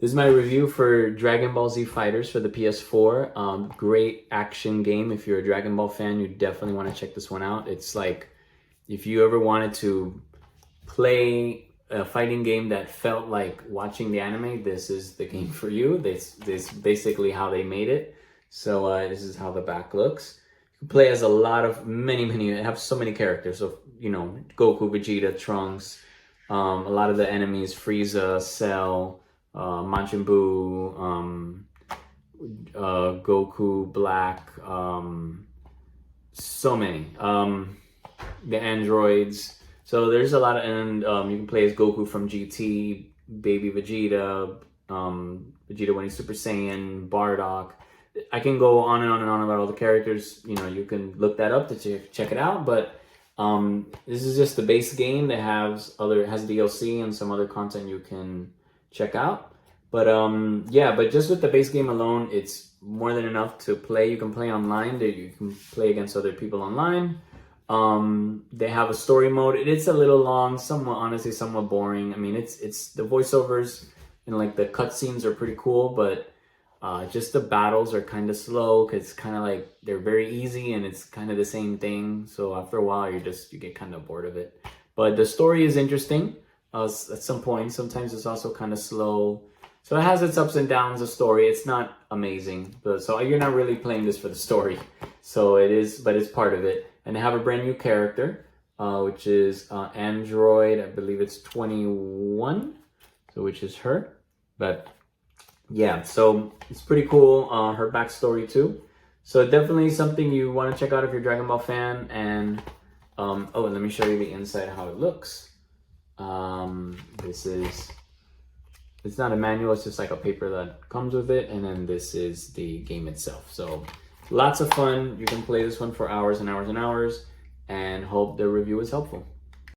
This is my review for Dragon Ball Z Fighters for the PS4. Great action game. If you're a Dragon Ball fan, you definitely want to check this one out. It's like if you ever wanted to play a fighting game that felt like watching the anime, this is the game for you. This basically how they made it. So this is how the back looks. You can play as a lot of many. It have so many characters. So Goku, Vegeta, Trunks. A lot of the enemies: Frieza, Cell. Majin Buu, Goku, Black, so many. The androids. So there's a lot of, and you can play as Goku from GT, Baby Vegeta, Vegeta when he's Super Saiyan, Bardock. I can go on and on and on about all the characters. You can look that up to check it out. But this is just the base game that has DLC and some other content you can check out. But but just with the base game alone, it's more than enough to play. You can play online. You can play against other people online. They have a story mode. It's a little long, somewhat boring. I mean, it's the voiceovers and like the cutscenes are pretty cool, but just the battles are kind of slow because it's kind of like they're very easy and it's kind of the same thing. So after a while, you get kind of bored of it. But the story is interesting. At some point, sometimes it's also kind of slow. So it has its ups and downs, the story. It's not amazing. So you're not really playing this for the story. So it is, but it's part of it. And they have a brand new character, which is Android, I believe it's 21, so which is her. But yeah, so it's pretty cool, her backstory too. So definitely something you want to check out if you're a Dragon Ball fan. And and let me show you the inside, how it looks. It's not a manual, it's just like a paper that comes with it. And then this is the game itself. So lots of fun. You can play this one for hours and hours and hours, and hope the review is helpful.